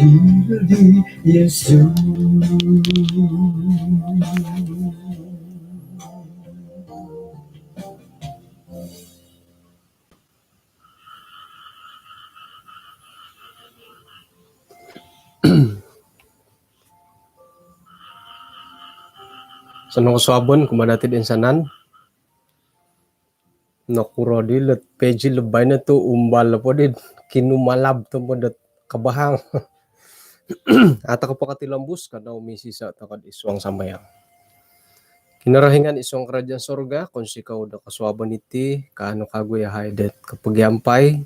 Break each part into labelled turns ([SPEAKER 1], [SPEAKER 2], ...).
[SPEAKER 1] Hidup di Yesus. Sanong swabon kumadatid insanan nakuro di let peji lebay na to umbal po din kinumalab to mo dat kabahang ata ko pakatilambus ka daw misi sa takad iswang sambayang kinarahingan iswang kerajaan sorga kung sikaw da kaswaban iti kaano kaguyahay det kapagyampay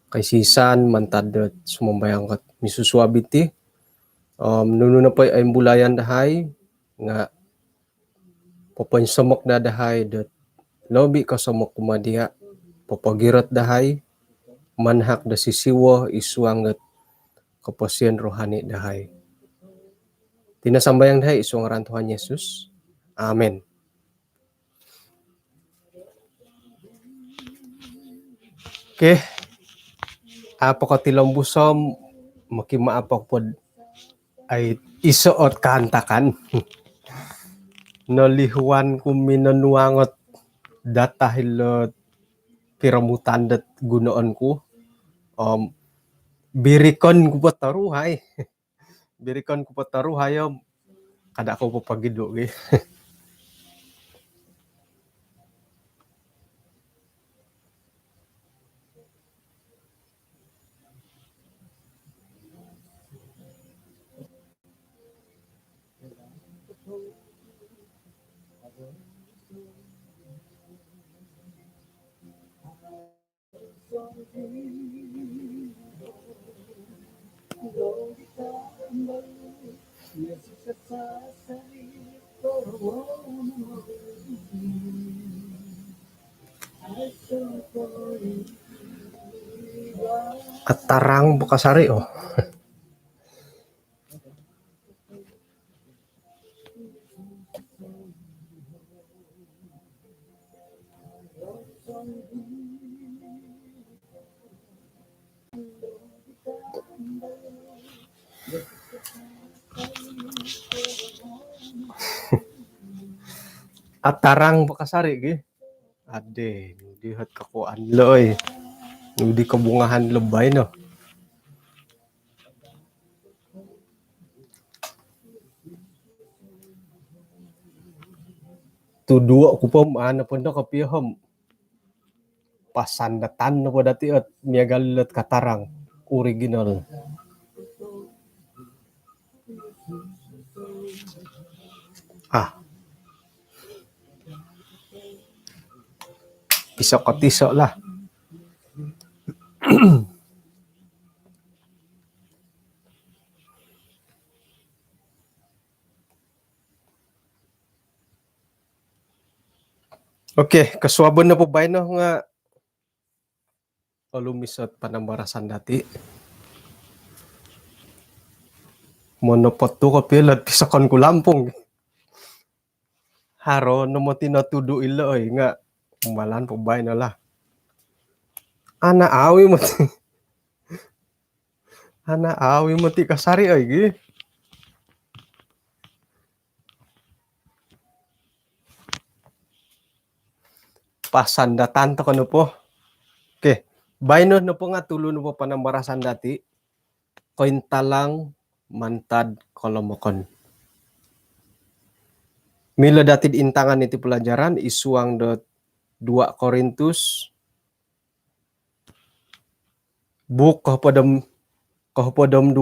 [SPEAKER 1] kay sisan mantad dat sumambayang kat misuswab iti nuno na pa ay bulayan dahay nga papansamok na dahay dat lobi kasamok kumadiha papagirat dahay manhak da sisiwa iswangat kapasyan rohani dahay. Tinasambayang dahay iswang ngaran Tuhan Yesus. Amen. Okay. Apo ka tilombusom makimaapak pod ay isuot kantakan. Nalihuan kuminanuangot datahilot piramutan dat gunoon ko. Birikon ko pataruhay. Birikon ko pataruhay kada ko papagido eh. At tarang bukasari oh. At tarang bukasari gi. Ade, dihat kakuan loy. Hindi kabungahan lebay no. Tudua ko pa maana po na kapiham. Pasandatan na po dati at miyagalat katarang original. Pisok katisok lah. Okay, kaswabon na po ba no nga kalumisot panambarasan dati. Monopot to kapilat pisakon ko lampong. Haro no mo tinatudo iloy nga umalan po ba na lah. Ana awi mo ti. Ana awi mo ti kasari ay gi. Pasandatan to kano po. Okay. Bayno no po nga tulo no po panambarasan dati. Kointalang mantad kolomokon. Mila datid intangan iti pelajaran isuang dot 2 Korintus buk kahapodom 2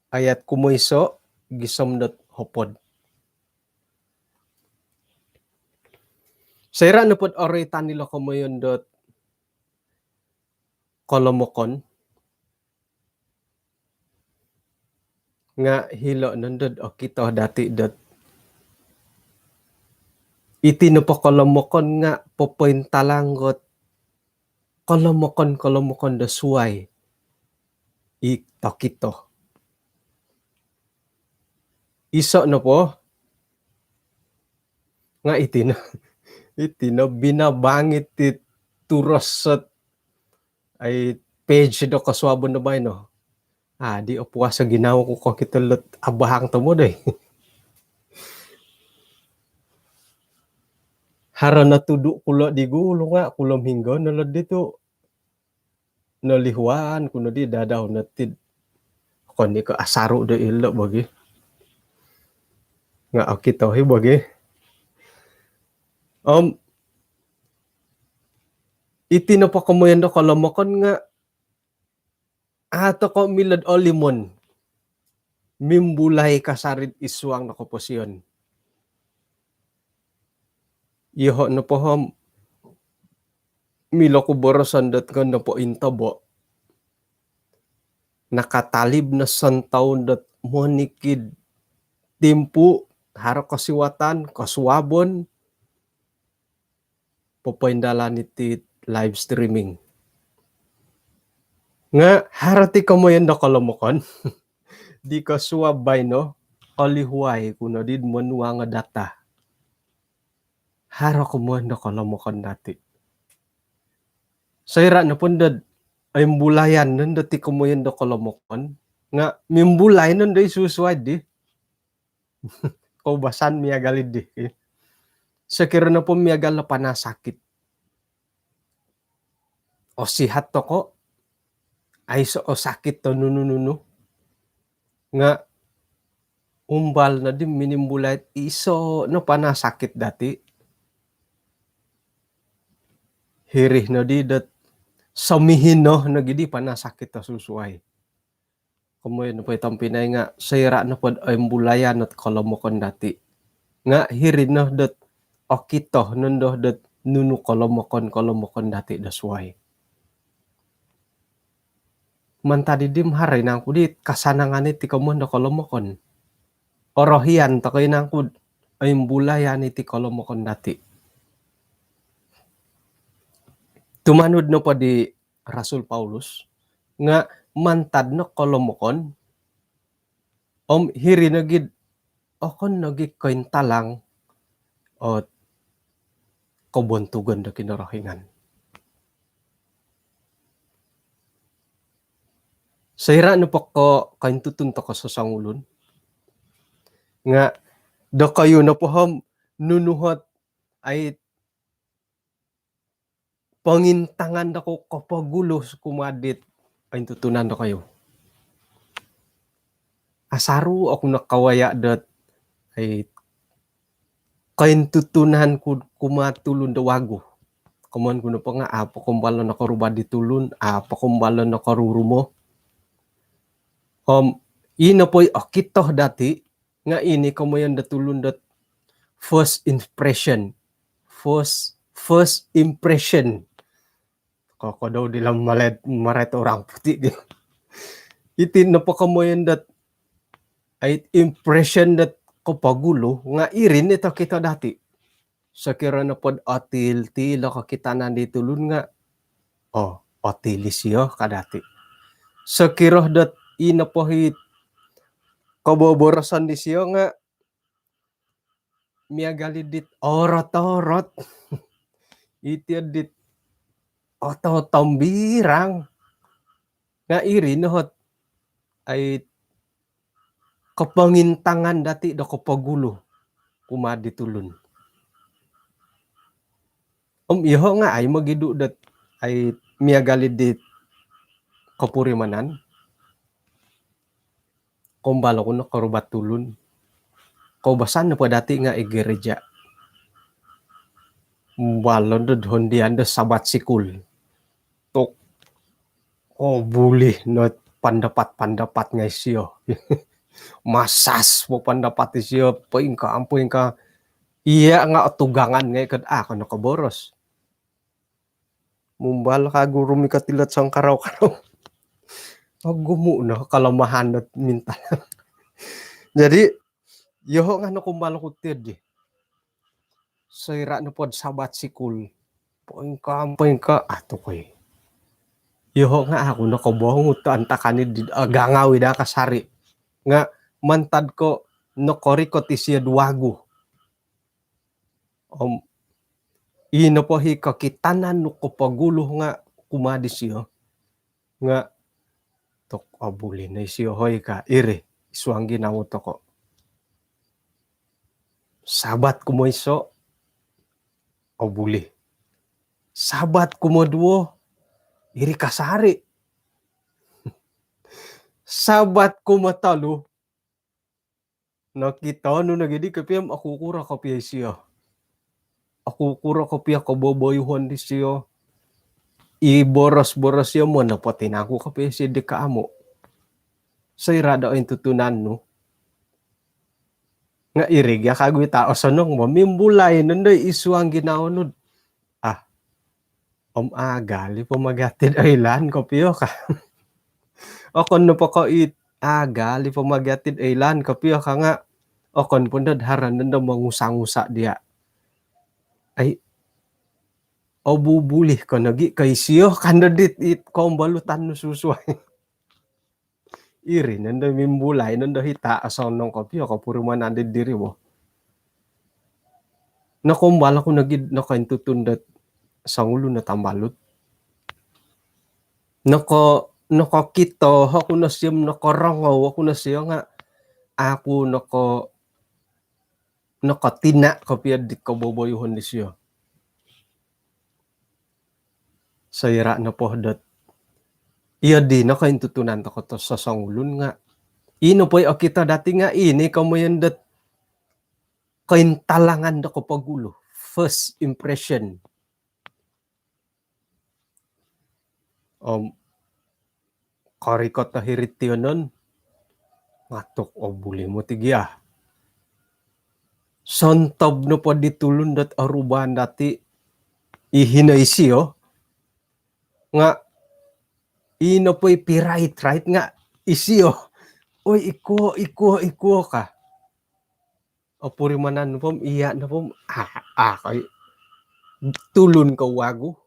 [SPEAKER 1] ayat kumoiso gisom dot hopod. Sayra na pod oritan nila kumoyon dot kolomokon nga hilo nandod o kito dati dot iti no po kolomokon nga popointalangot kolomokon da suway ito kito. Iso no po nga iti no binabangit ti turosot ay page do kaswabon na ba no. Di puasa ginawa ko kitulot abahang to mo day. Hara natudu kulo di gulo nga kulo minggo nalod dito nalihuan kuno di dadaw natid kon ko asaro do ilo bagi nga akito hi bagi iti na pa kamoyan do kalamakon nga ato ko milad o limon mimbulay kasarid iswang na komposyon iho na po ham milo ko borosan dat ko na po intabo nakatalib na santaw dat monikid timpu haro kasiwatan kasuwabon popoindalan iti live streaming nga harati kamoyan da kalamokon di ka suwabay no kalihuay kuno di manuwa nga data haro kamoyan da kalamokon dati sayra na pundad ay bulayan nun dati kamoyan da kalamokon nga mimbulay nun da isuswad di kaubasan miyagalid di sakira na po miyagal na panasakit o sihat to ko ay so o sakit to nunununo nga umbal na di minimbulay iso no panasakit dati hirih na di dat samihin no nagidi panasakit ta susuay kamoy na po itong pinay nga sayra na po ay bulayan at kalamokon dati nga hirin no dat okito nundo dat nunu kalamokon dati dasway mantadi dim haray na kudit kasanangan iti kamon da kalamokon orohian takoy na kud ay bulayan iti kalamokon dati tumanod no pa di Rasul Paulus nga mantad no kalamokon hiri nagid okon nagid kointalang o kabuntugan da kinarahingan sayra no pa ko kaintutun to ko sa sangulon nga do kayo na po ham nunuhot ay pangintangan da ko kapagulo kumadit ay tutunan do kayo asaru ako nakawaya dat ay kaintutunan ko kumatulun da wago kuman ko na pa nga apo kumbalo na karubad ditulun apo kumbalo na karurumo ina po'y akito dati nga ini kamoyan datulun dat first impression koko daw dilang maret orang puti itin na pa kamoyan dat ay impression dat kapagulo nga irin ito kita dati sakira na pod atil tila kakita na ditulun nga atilis yo kadati sakira dat ina pohit kaboborosan di siyo nga miyagalidit orot iti dit tambirang nga iri nohot ay kapangintangan dati da kapagulo kumaditulun iho nga ay magidudat ay miyagalidit kapurimanan kumbalo ko na karubat tulun kaubasan na po dati nga igereja balon do hondian do sabat sikul tok buli not pandapat nga siyo masas mo pandapat siyo poing ka iya nga tugangan nga ikad ako nakaboros mumbal ka guru mi katilat sang karaw gumu na kalamahan at mintal jadi yoho nga nakumbalo ko tiyad sayra na pod sabat sikul poing ka ato koy yoho nga ako nakabohong ito antakanid gangawi da kasari nga mantad ko nokori ko tisya duwago ino po hi kakitanan no kapagulo nga kumadis yo nga tok abuli na isiyohoy ka iri isuang ginawo to ko. Sabat ko mo iso abuli. Sabat ko mo duo iri kasari. Sabat ko matalo. Nakita no nagidi kapiyam ako kura kapiya siya. Ako kura kapiya kaboboyuhan di siya. Iboros-boros siya mo na pati na ako kapiya siya di kaamo. Sa irada ang tutunan no. Nga irig ya kagoy tao sa nung mamimbulay nanday isuang ginaunod. Agali pamagatid aylan kapiyo ka. Okon no pa ko agali pamagatid aylan kapiyo ka nga. Okon pundad haran nanda mangusang-usa dia. Ay, bubulih ko nagi kay siyo kandadit kombalutan no susuay. Iri nanda mimbulay nanda hita asaw nung kapiyo kapuruman nandid diri mo. Nakumbala ko nagid nakaintutundat sa ulo na tambalot. Nakakita ako na siyam nakarangaw ako na siya nga ako nakatina kapiya di kaboboyuhon di siya. Sayra na po dat. Iya di nakaintutunan ko to sa sangulun nga. Ino po kita dati nga ini kamayan dat kaintalangan da ko pagulo. First impression. Karikot na hirit yun nun. Matok buli mo tigya. Santab na pa ditulun dat arubahan dati. Ihinay siyo. Nga. Ino po'y pirait nga. Isiyo. Uy, iko ka. Puri manan pom iya na pom. Kay tulun ka wago.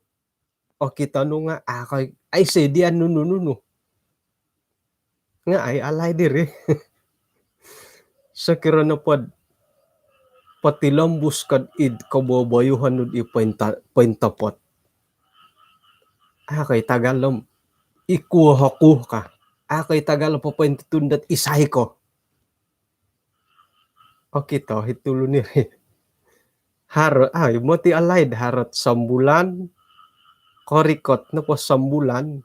[SPEAKER 1] O kita no nga kay ay sedian no. Nga ay alay diri. Sa kira na pod patilambus kad id kaboboyuhan nud ipentapot. Kay tagalom ikuhaku ka. Kay tagalom papentundat isay ko. O kita hitulo ni harot moti alay harot sambulan korikot na po sambulan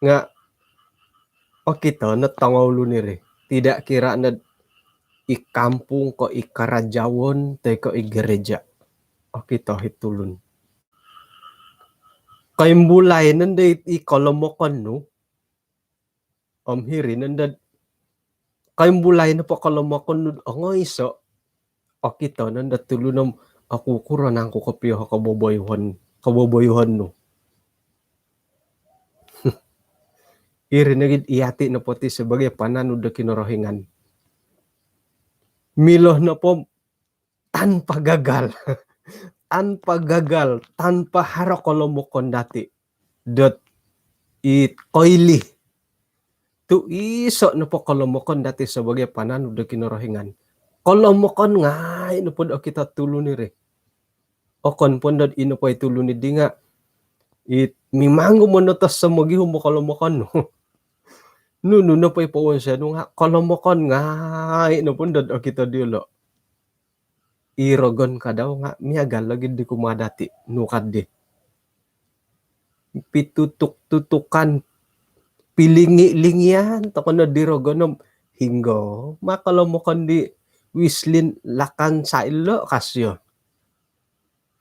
[SPEAKER 1] nga o kita natangaw lunire tidak kira na ikampung ko ikarajawon te ko igereja o kita hitulun kaimbulay nanday ikolomokon no hiri nanday kaimbulay na po kolomokon no ang iso o kita nanday tulunam ako kuranang ko kapiyo kaboboyuhan no. Iri nagid iyati na poti sebagai pananud da kinorohingan. Miloh na po tanpa gagal. Tanpa harakolomokon dati. Dot koili. Tu iso na po kolomokon dati sebagai pananud da kinorohingan. Kolomokon nga ino po kita tulun nire. Okon pondod ino po itulun ni dinga. Mimango mo natas sa magihum mo kolomokon no. Nuno na pa ipawon siya nung kolomokon nga ino pondod o kita diulo. Irogon ka daw nga miyagal lagi di kumadati nukad di. Pitutuk-tutukan pilingi-lingyan tako na dirogonom hinggo makolomokon di wislin lakan sa ilo kasyo.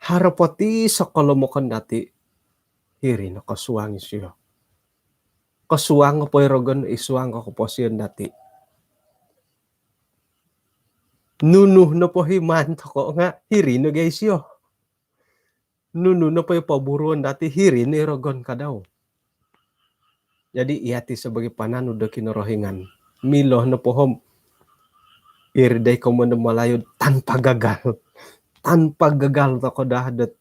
[SPEAKER 1] Harapoti sa kolomokon dati hiri na kasuwangi siya. Kasuwang po irogon isuwang ko po siya dati. Nuno na po himan ko nga hiri na guys yo. Nuno na po paburuan dati hiri na irogon ka daw. Jadi iyati sebagai pananud da kinorohingan. Miloh na po hom iriday ko mo na malayod tanpa gagal. Tanpa gagal ako dahadat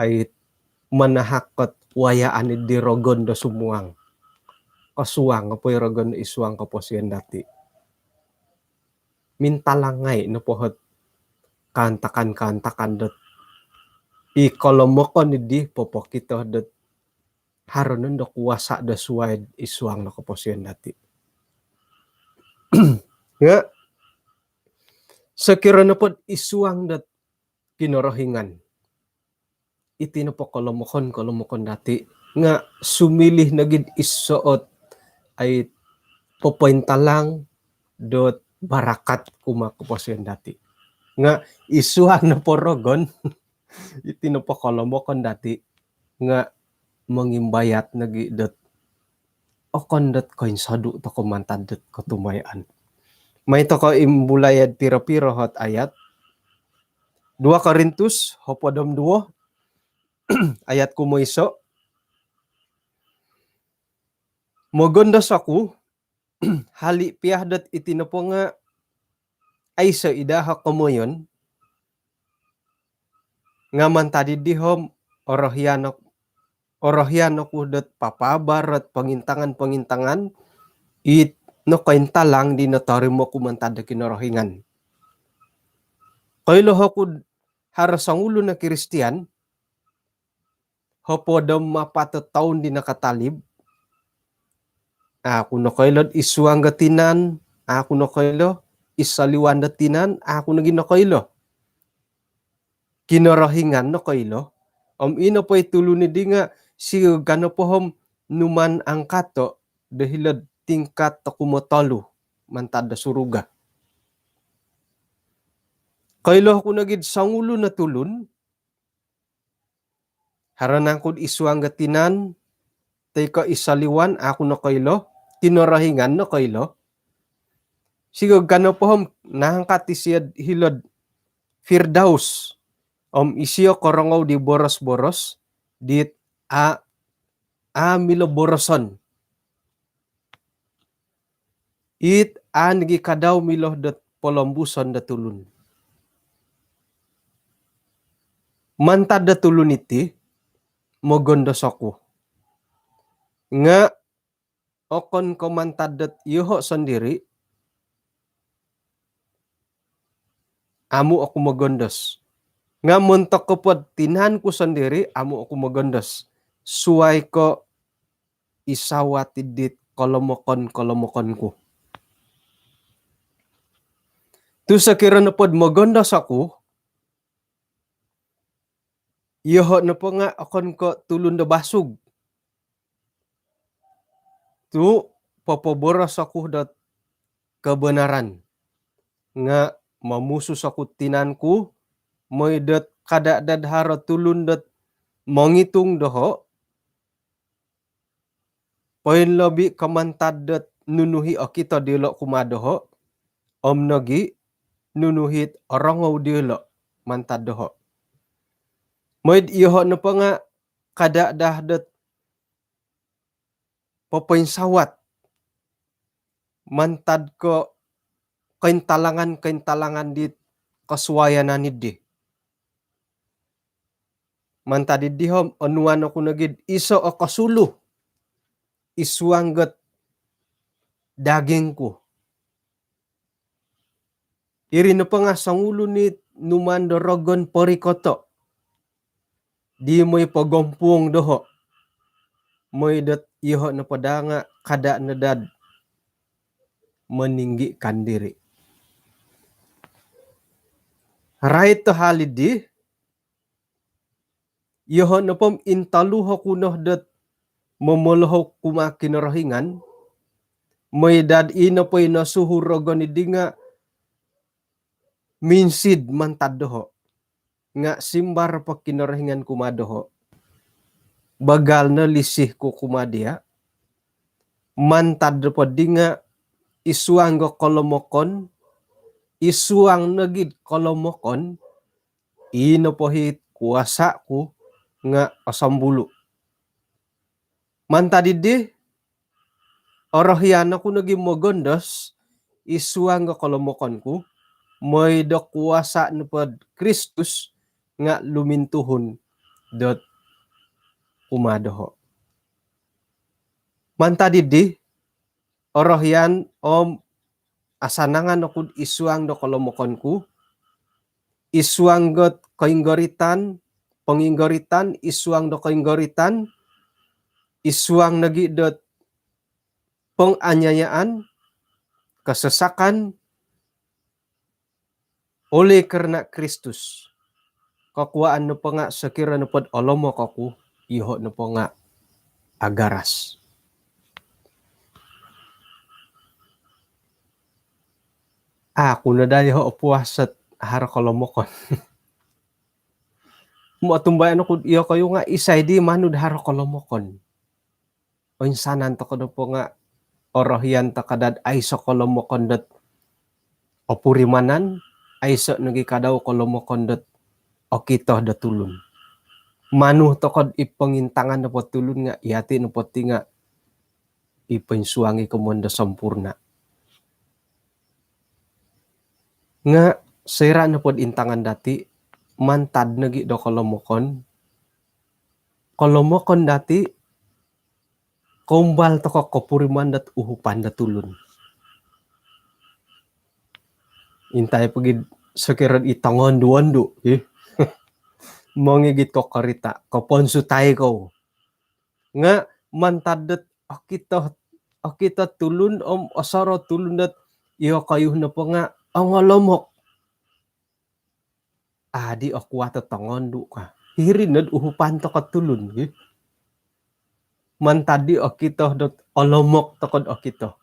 [SPEAKER 1] ay manahakot wayaan ni dirogon da sumuang. Kasuwang po irogon isuwang ko po siya dati. Mintalangay na po kantakan dat. Ikolomokon ni di popokito dat haronon do kuwasa da suway isuang na kaposyon dati. Nga, sekira na pod isuang dat kinorohingan. Iti na po kolomokon dati. Nga, sumilih na gid isuot ay popointa lang dot barakat kumakapasyon dati. Nga, isuang na porogon, iti na po kolomokon dati. Nga, mangimbayat nagidot okon dot koin sadu to kumantad dot katumayan. May to ko imbulayad piro-piro hot ayat 2 Korintus hopodom 2 ayat kumoiso mogondos ako hali piah dot itinapo nga ay sa idaha komoyon nga mantadi dihom orohyanok dot papabarat pangintangan it no kainta lang di natari mo kumantad kinorohingan. Kailo ko harasang ulo na Kristiyan hopodom mapatataon di nakatalib. Ako no kailod isuang gatinan, ako no kailo isaliwan datinan, ako no ginakailo. Kinorohingan no kailo. Ino po itulo ni di nga siyo gano po hom numan ang kato dahil tingkat kumotalo mantad da suruga. Kailo ako nagid sangulo na tulun haranang kod isuang gatinan tay ka isaliwan ako no kailo kinorohingan no kailo. Sigog gano po hom nahangkat isiyad hilod Firdaus isiyo korongaw di boros-boros dit miloboroson. It nagi kadaw miloh dot polombuson da tulun. Mantad da tulun iti mogondos ako. Nga okon ko mantad dat yuho sendiri amo ako mogondos. Nga muntok ko pod tinhan ko sendiri amo ako mogondos. Suway ko isawa tidit kolomokon ko. Tu sa kira na pod mogondos ako yuho na po nga akon ko tulun da basug. Tu papaboras ako dat kebenaran. Nga mamusus ako tinanku moy dat kada dadhara tulun dat mangitung doho. Poin lobi kamantad dat nunuhi akita dilo kumadoho. Nagi nunuhit orangaw dilo mantad doho. Moy yuho na po nga kada dahdat papinsawat mantad ko kaintalangan dit kasuwayan di. Mantad di hom anuan ako nagid iso o kasulu isuanggat daging ko. Iri na pa nga sangulo ni numando rogon porikoto. Di mo'y pagompong doho. Mo'y dat iho na pada nga kada nadad meninggi kandiri. Right to halidi iho na pom intaluho kunoh dat momoloho kumakinorohingan mo'y dad ino po'y nasuhu rogon idi nga minsid mantad doho. Nga simbar pa kinorohingan kumadoho. Bagal na lisih ko kumadia. Mantad pa di nga isuang go kolomokon. Isuang nagid kolomokon. Ino po hit kuasa ko nga asambulo. Mantad di orohyan ako naging mogondos. Isuang go kolomokon ko. Mo'y do kuasa na pod Kristus nga lumintuhon dot umadoho. Mantadidi orohyan asanangan ako isuang do kolomokon ku. Isuang got kainggoritan, panginggoritan, isuang do kainggoritan. Isuang nagidot penganyayaan, kesesakan oleh karena Kristus. Kakuaan no pa nga sakira no pod olomo kaku, iho no pa nga agaras. Ako na dahil ho puwasat hara kolomokon. Mo tumbayan ako iyo kayo nga isay di manud hara kolomokon. O insanan to ko no po nga orohian ta kadad ay sa kolomokon dat opurimanan ay sa nagi kadaw kolomokon dat o kito da tulun. Manu to kod ipangintangan na po tulun nga ihati no po ti nga ipansuangi kumanda sampurna. Nga sira na pod intangan dati mantad nagi do kolomokon dati kumbal to ko kopuriman dat uhupan da tulun. Intay pagid sakiran itangon duwando mongigit ko karita kaponso tayo ko nga mantad dat akita tulun asaro tulun dat iyo kayo na po nga ang alomok. Adi akwata tangondo ka. Hirinad uhupan to katulun. Mantadi akito dot alomok tokod akito.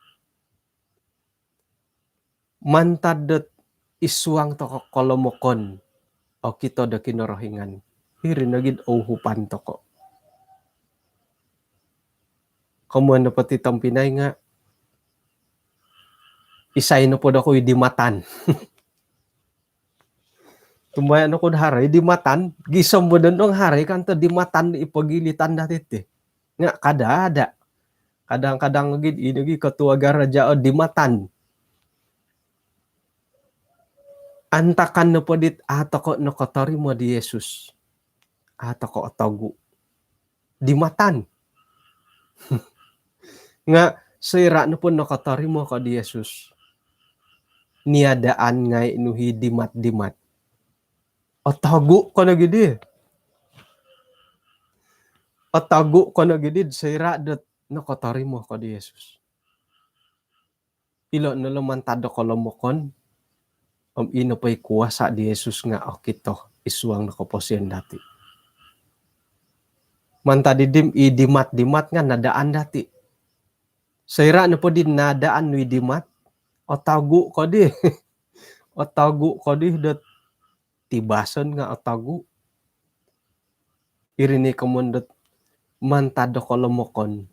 [SPEAKER 1] Mantad isuang to kolomokon. Akito da kinorohingan. Hirinagid uhupan to ko. Kamuan na pati tampinay nga. Isay na po da ko dimatan. Tumbayan ako haray, di matan, gisam mo doon ang haray, kanto di matan ipagilitan natin nga kada. Kadang-kadang gid inagi katuwagar raja o di matan. Antakan no po dit ato ko no kotori mo di Jesus. Ato ko otogu. Di matan. Nga sira no po no kotori mo ko di Jesus. Niadaan ngay inuhi dimat-dimat. Otago ko na gidi. Otago ko na gidi. Sira dat nakotari mo ko di Jesus. Ilo na lamantado ko lomokon. Ino pa'y kuwasa di Jesus nga okito. Isuang nakoposyan dati. Mantadidim idimat-dimat nga nadaan dati. Sira na po din nadaan no idimat. Otago ko di. Otago ko di dat tibasan nga otago. Irini kamundat mantado ko lomokon.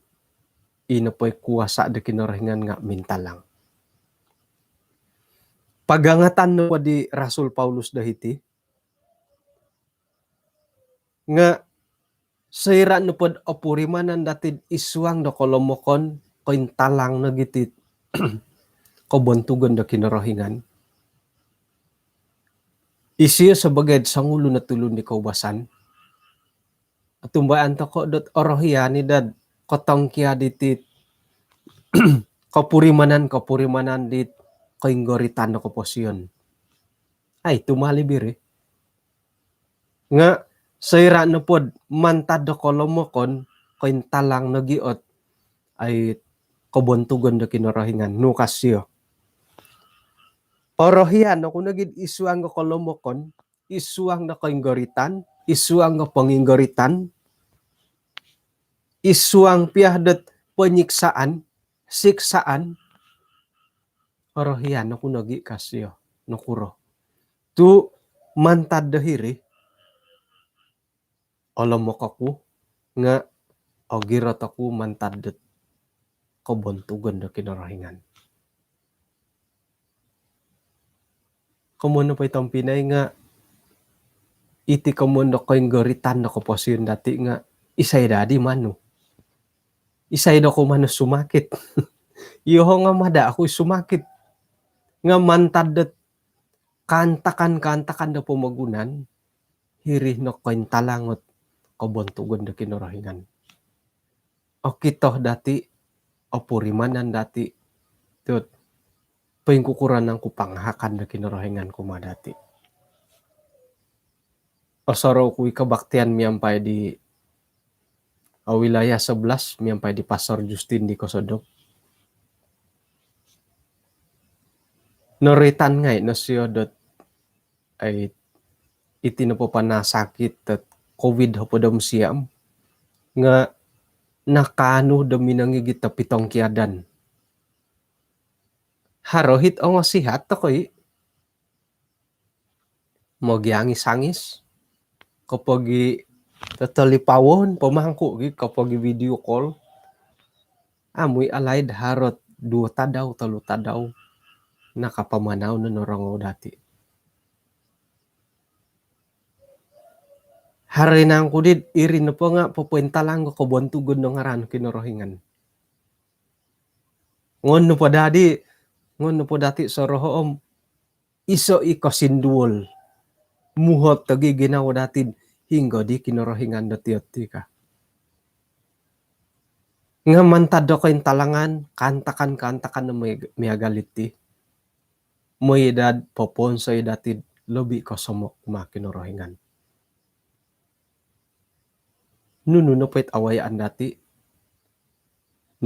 [SPEAKER 1] Ino po'y kuwasa da kinorahingan nga mintalang. Pagangatan no pa di Rasul Paulus dahiti. Nga sira no pod opurimanan datid isuang da kolomokon kointalang na gitit kabontugan da kinorahingan. Isiyo sa bagad sangulo na tulun ni kaubasan. At tumbaan to ko dot orohiyani dad kotong kia ditit kapurimanan dit kainggoritan na koposyon. Ay, tumalibir Nga, sayra na pod, mantad na kolomokon, kaintalang nagiot, ay kabontugan na kinarahingan, nukasyo. Orohiyan, kung naging isuang na kolomokon, isuang na kainggoritan, isuang na panginggoritan, isuang piyadat panyiksaan, siksaan, orohiyan, kung naging kasyo, nukuro. Tu mantad dahiri, alamok ako, nga agirat ako mantadet kabontugan na kinarahingan. Kamuno pa itong pinay nga iti kamuno ko'y garitan na kapasyon dati nga isay dadi mano. Isay na ko mano sumakit. Iyo nga mada ako sumakit. Nga mantadet kantakan na pumagunan hiri na ko'y talangot kabontugan na kinarahingan. O kito dati o purimanan dati tut pengkukuran ng kupanghakan na kinarahingan ko madati. O saro ku'y kabaktian miyampay di wilayah 11 miyampai di Pasar Justin di Kosodok. Noritan ngay no siyo dot ay iti na po pa na sakit at COVID po dam siyam nga nakano dami nangigit na pitong kiyadan. Harohit ang sihat ako'y magyangis-angis kapag tatalipawon pamangko kapag video call amoy alaid harot dua tadaw talo tadaw nakapamanaw na norango dati. Hari nang kudid iri na po nga pupunta lang ko kabuntugon ng ngaran kinorohingan. Ngon no po dati sa rohoom iso ikasinduol muhot tagi ginawa dati hingga di kinorohingan dati ka. Nga mantado ko yung talangan kantakan na may galit ti. May edad poponsoy dati lobi ko somok makinorohingan. Nuno pa'y awayaan dati.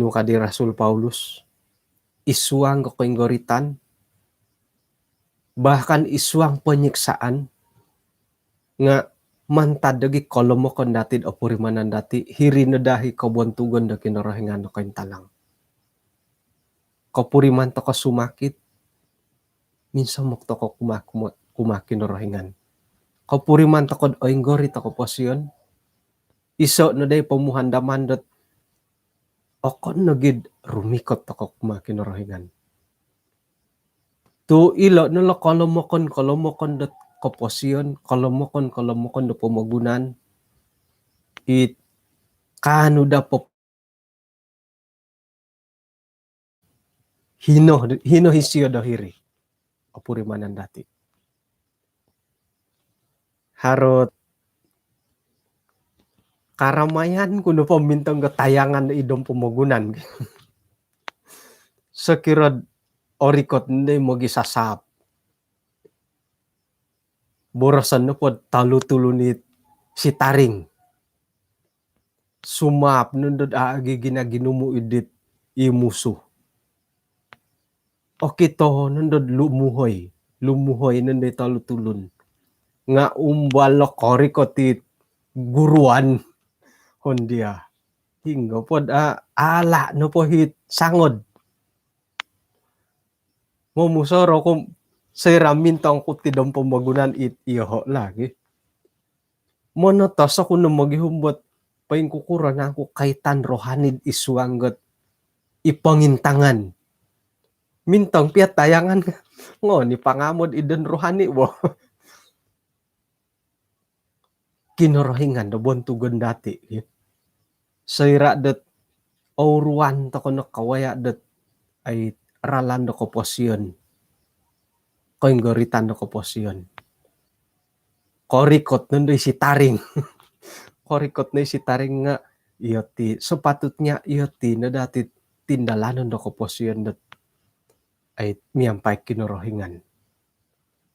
[SPEAKER 1] Nuka di Rasul Paulus. Isuang ko goritan. Bahkan isuang penyiksaan. Nga mantadagi kolomokon dati o purimanan dati. Hirinadahi kabuntugon da kinorohingan ko yung talang. Kapuriman to ko sumakit. Minsan mokto ko kumakinorohingan. Kapuriman to ko oing gorit ako posyon. Iso no day pamuhandaman dot okon nagid rumikot ako kumakinorohingan. Tu ilo no kolomokon dot koposyon, kolomokon do pamagunan. It kano da po hino hisyo do hiri. Apurimanan dati. Harot karamayan kuno pamintang tayangan na idong pamagunan. Sekirad orikot hindi mo gisasap. Borasan no po talutulunit si taring. Sumap nundod aagi ginaginumu idit imuso. O kito nundod lumuhoy nundod talutulun. Nga umbalo korikotit guruan hondia. Hingga po ala no po hit sangod. Mumusoro kung sayramin tang kutidong pamagunan iho lagi. Monotos ako na maghihumbot paing kukura na ako kaitan rohanid isuanggot ipangintangan. Mintang piat tayangan ngo ni pangamod idon rohani wo. Kinorohingan do bontugon dati. Sayra dat auruan to kono kawaya dat ay ralando ko posyon. Koing goritan ko posyon. Korikot nundoy si taring. Korikot na si taring nga iyoti. Sepatutnya iyoti na dati tindalanon do ko posyon dat ay miyampay kinorohingan.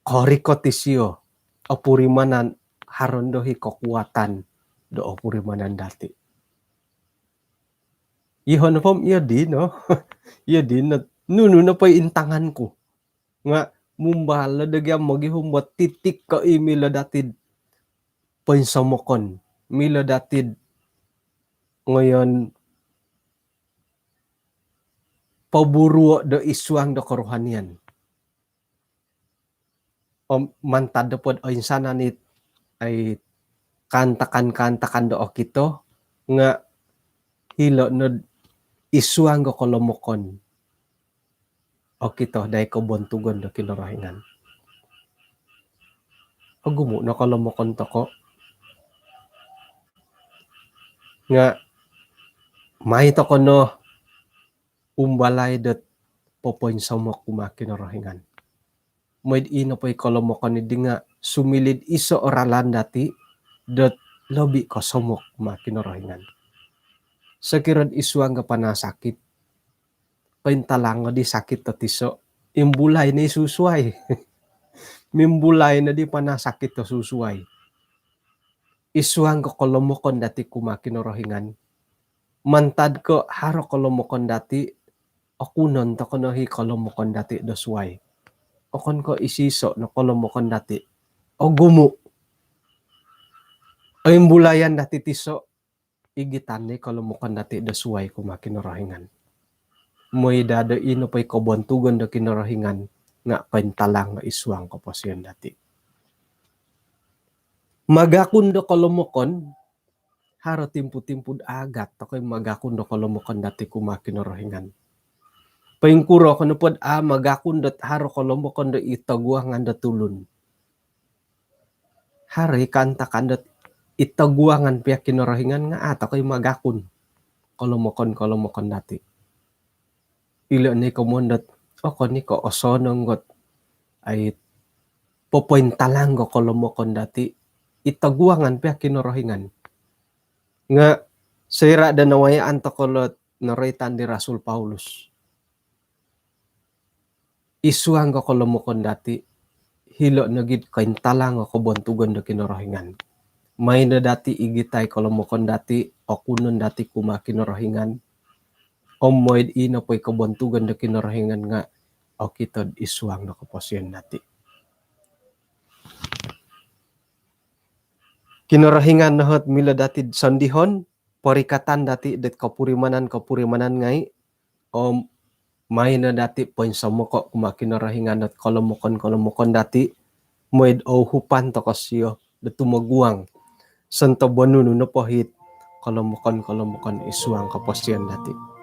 [SPEAKER 1] Korikot isyo. Opurimanan haron dohi kekuatan do opurimanan dati. Ihon pom iya di no. Iya di na nuno na pa intangan ko. Nga mumbala dagyam magihumbat titik ka imila datid pensamokon. Mila datid ngayon paburo do isuang do kerohanian. Mantad pod o insana nit ay kantakan do okito nga hilo no isuang go kolomokon. Okito dahil ko bontugon do kinorohingan. Agumo na kolomokon to ko. Nga may to ko no umbalay dot popoin samok kumakinorohingan. Moid ino po'y kolomokon ni nga sumilid iso oralan dati dot lobi ko samok kumakinorohingan. Sekirad isuang ka panasakit. Paintalango di sakit tatiso. Imbulay na isusuay. Mimbulay na di panasakit to susuay. Isuang ka kolomokon dati kumakinorohingan. mantad ko haro kolomokon dati okunon to kono hi kolomokon dati dosway okon ko isiso no kolomokon dati o gumu ay bulayan dati tiso igitan ni kolomokon dati dosway kumakinorohingan moy dada ino pay kobontugon da kinorohingan nga pentalang nga iswang ko posyon dati magakundo kolomokon haro timpu-timpud agat takoy magakundo kolomokon dati kumakinorohingan paingkuro kono pod magakundot haro kolomokon do itaguangan da tulun hari kanta kandot itaguangan pihak kinorohingan nga takoy magakun kolomokon dati ilo ni komondot okon ni ko osononggot ay popointalang go kolomokon dati itaguangan pihak kinorohingan nga sira da nawayaan to kolot naritan di Rasul Paulus isuang ko kolomokon dati hilo nagid kaintalang ko bontugon do kinorohingan may na dati igitay kolomokon dati o kunon dati kumakinorohingan omoid ino po'y kabontugan do kinorohingan nga o kitod isuang na kaposyon dati kinorohingan na hot mila dati sondihon porikatan dati det kapurimanan ngay o may na dati poin samoko kumakinorohingan at kolomokon dati moid o hupan to kasyo da tumaguang santo bonunu no pohit kolomokon isuang kaposyon dati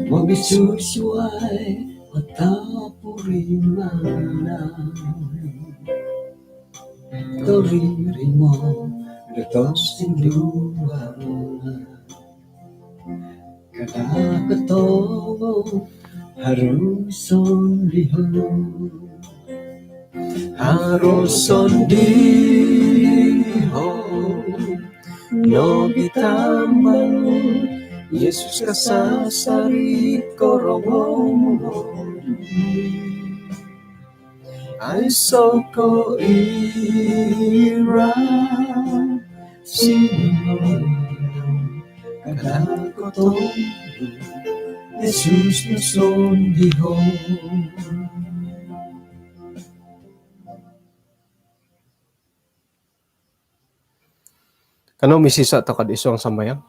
[SPEAKER 2] Mabisusuay matapurimanan Toriri mo lutos tinduan Kadakatomo haruson lihon no bitamang Yesus kasasari koromong ay soko ira sino kadakotong Yesus na sondihon
[SPEAKER 1] kano misisa to kad isuang sambayang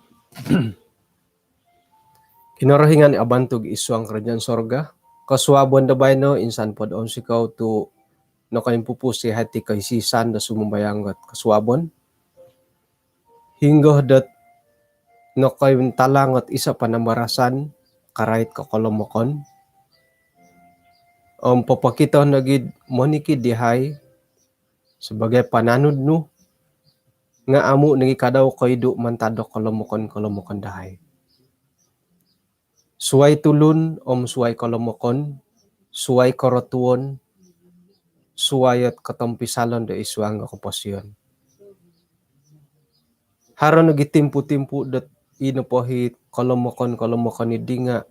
[SPEAKER 1] kinorohingan ni abantog isuang kerajaan sorga kasuabon da bayno insan pod on sikaw to no kain pupusi hati kay sisan da sumumbayanggot kasuabon hinggo dat no kay talangot isa panambarasan karait ko kolomokon papakita nagid moniki dihay sebagai pananud no nga amu nagi kadaw kaydo mantado kolomokon dahay suway tulun suway kolomokon suway korotuon suwayot katampisalon da isuang kaposyon haron nagitimpu-timpu dat inopohit kolomokon idi nga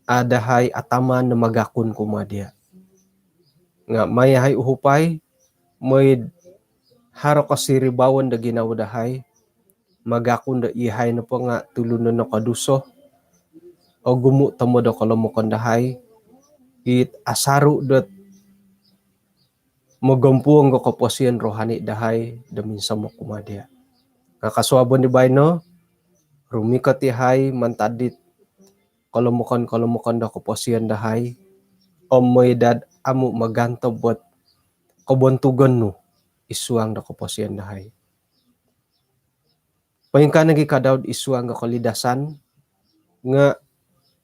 [SPEAKER 1] adahay ataman na magakun kumadya nga mayahay uhupay may haro kasiribawan da ginawdahay magakun da ihay na po nga tulunan na kaduso o gumu tamo da kolomokon dahay it asaru dat magampuang ko kaposyon rohani dahay da minsan mo kumadya nga kasuabon di bayno rumikot ihay mantadit kolomokon da kaposyon dahay o may dad amu maganto bot kabontugan no isuang da kaposyon dahay payengka nagi kadawd isuang ga kalidasan nga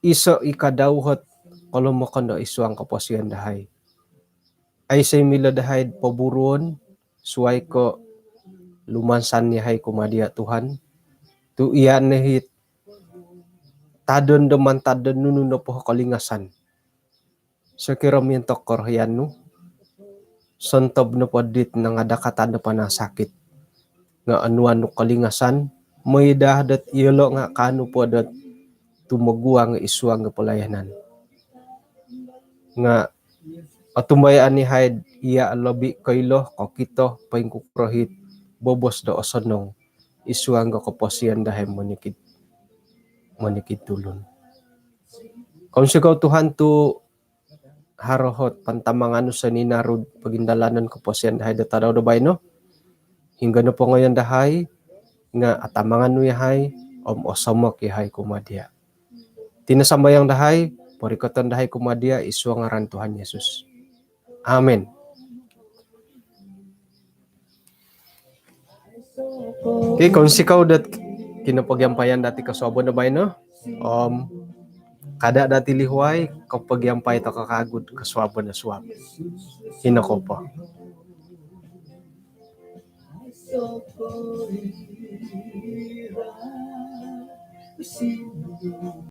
[SPEAKER 1] iso ikadawhot kolomokon da isuang kaposyon dahay ay say mila dahay paburuon suway ko lumansan ni hay kumadia Tuhan. Tu iyan hit tadon deman tadon nunu no po kalingasan. So kiromintok koryan no. Sontob no podit na nga dakatan na panasakit. Nga anuan no kalingasan. May dahadat ilo nga kano po dat tumagua nga isuang nga palayanan. Nga atumbayaan ni Haid iya alobi kailo kokito paing kuprohit bobos do osonong isuang nga kaposian dahil manikid tulon. Kung sigaw Tuhan tu harohot pantamang sa ninarod pagindalanan kaposian dahil datadaw do bay no? Hingga no po ngayon dahay nga atamangan no yahay osomok yahay kumadya. Tinasambayang dahay porikoton dahay kumadya isuang ngaran Tuhan Yesus. Amen. Okay, kung sikaw dat kinapagyampayan dati kasobo na bay no? Kada dati lihuay kapag yampay to kakagod kaswabo na swab. Hinako po.